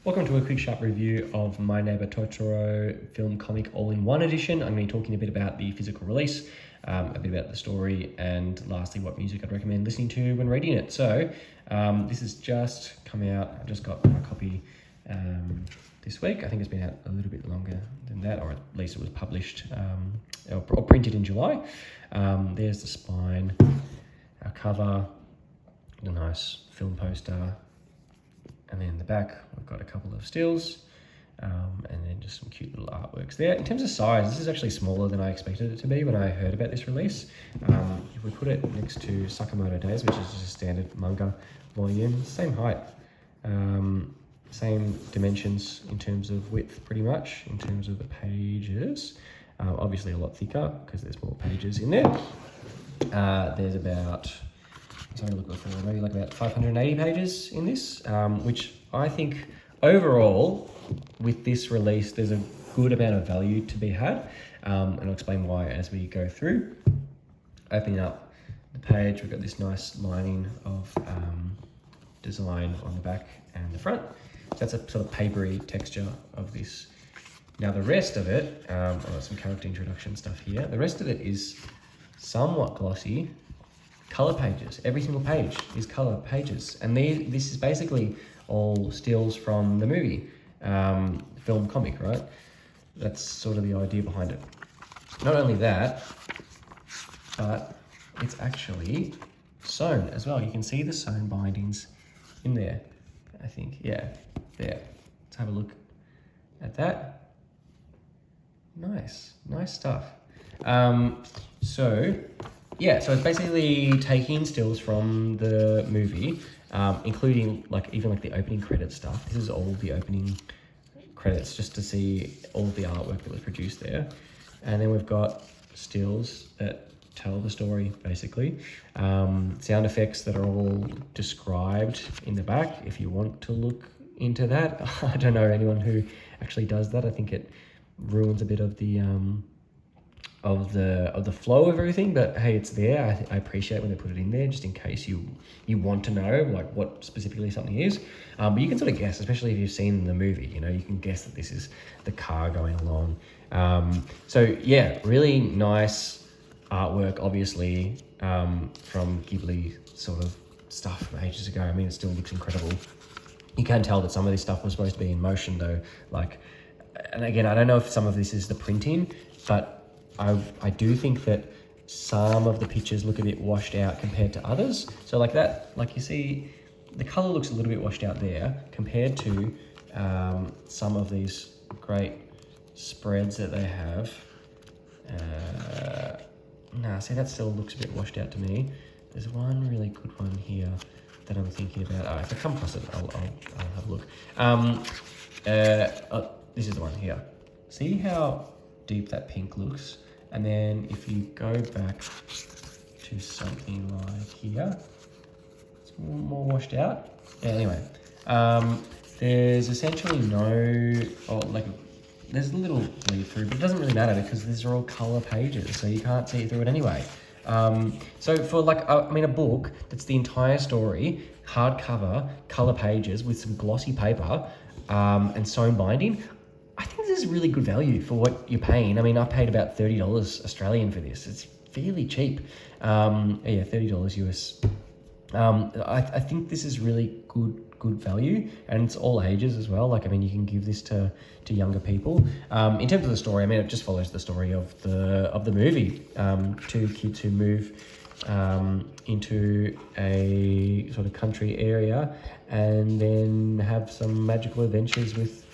Welcome to a quick sharp review of My Neighbor Totoro film comic all-in-one edition. I'm going to be talking a bit about the physical release, a bit about the story, and lastly what music I'd recommend listening to when reading it. So this has just come out. I just got my copy this week. I think it's been out a little bit longer than that, or at least it was published or printed in July. There's the spine, our cover, a nice film poster. And then in the back, we've got a couple of stills and then just some cute little artworks there. In terms of size, this is actually smaller than I expected it to be when I heard about this release. If we put it next to Sakamoto Days, which is just a standard manga volume, same height, same dimensions in terms of width pretty much, in terms of the pages. Obviously a lot thicker because there's more pages in there. There's about... maybe like about 580 pages in this, which I think overall with this release there's a good amount of value to be had, and I'll explain why as we go through. Opening up the page, we've got this nice lining of design on the back and the front. So that's a sort of papery texture of this. Now the rest of it, I've got some character introduction stuff here. The rest of it is somewhat glossy. Color pages. Every single page is color pages, and this is basically all stills from the movie, film comic, right? That's sort of the idea behind it. Not only that, but it's actually sewn as well. You can see the sewn bindings in there, I think. Yeah, there. Let's have a look at that. Nice stuff. Yeah, so it's basically taking stills from the movie, including even the opening credit stuff. This is all the opening credits, just to see all of the artwork that was produced there. And then we've got stills that tell the story, basically. Sound effects that are all described in the back, if you want to look into that. I don't know anyone who actually does that. I think it ruins a bit of the... of the flow of everything, but hey, it's there. I appreciate when they put it in there, just in case you want to know what specifically something is. But you can sort of guess, especially if you've seen the movie. You can guess that this is the car going along. So yeah, really nice artwork, obviously, from Ghibli sort of stuff from ages ago. I mean, it still looks incredible. You can tell that some of this stuff was supposed to be in motion though. And again, I don't know if some of this is the printing, but I do think that some of the pictures look a bit washed out compared to others. So you see, the color looks a little bit washed out there compared to some of these great spreads that they have. See, that still looks a bit washed out to me. There's one really good one here that I'm thinking about. If I come across it, I'll have a look. This is the one here. See how deep that pink looks? And then if you go back to something like here, it's more washed out. Yeah, anyway, there's essentially there's a little bleed through, but it doesn't really matter because these are all color pages, so you can't see through it anyway. So for a book that's the entire story, hardcover, color pages with some glossy paper, and sewn binding, I think this is really good value for what you're paying. I mean, I paid about $30 Australian for this. It's fairly cheap. Yeah, $30 US. I think this is really good value, and it's all ages as well. You can give this to younger people. In terms of the story, it just follows the story of the movie. Two kids who move into a sort of country area and then have some magical adventures with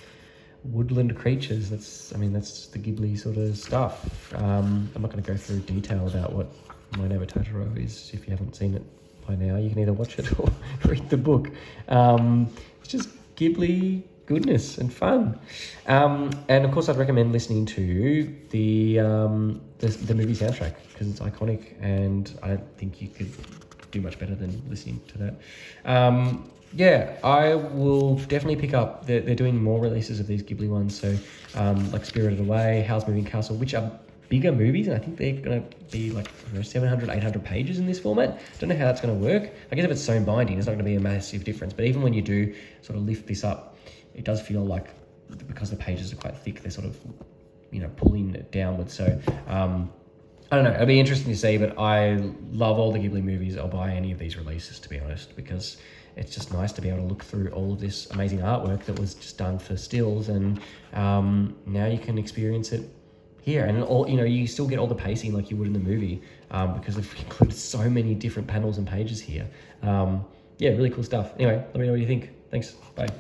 woodland creatures. That's the Ghibli sort of stuff. I'm not going to go through detail about what My Neighbor Totoro is. If you haven't seen it by now, you can either watch it or read the book. It's just Ghibli goodness and fun. And of course, I'd recommend listening to the movie soundtrack because it's iconic, and I don't think you could do much better than listening to that. Yeah, I will definitely pick up. They're doing more releases of these Ghibli ones. So, Spirited Away, Howl's Moving Castle, which are bigger movies, and I think they're going to be 700, 800 pages in this format. Don't know how that's going to work. I guess if it's sewn binding, it's not going to be a massive difference. But even when you do sort of lift this up it does feel like, because the pages are quite thick, they're sort of, pulling it downwards. So I don't know, it'll be interesting to see, but I love all the Ghibli movies. I'll buy any of these releases, to be honest, because it's just nice to be able to look through all of this amazing artwork that was just done for stills, and now you can experience it here. And all, you still get all the pacing like you would in the movie, because they've included so many different panels and pages here. Yeah, really cool stuff. Anyway, let me know what you think. Thanks. Bye.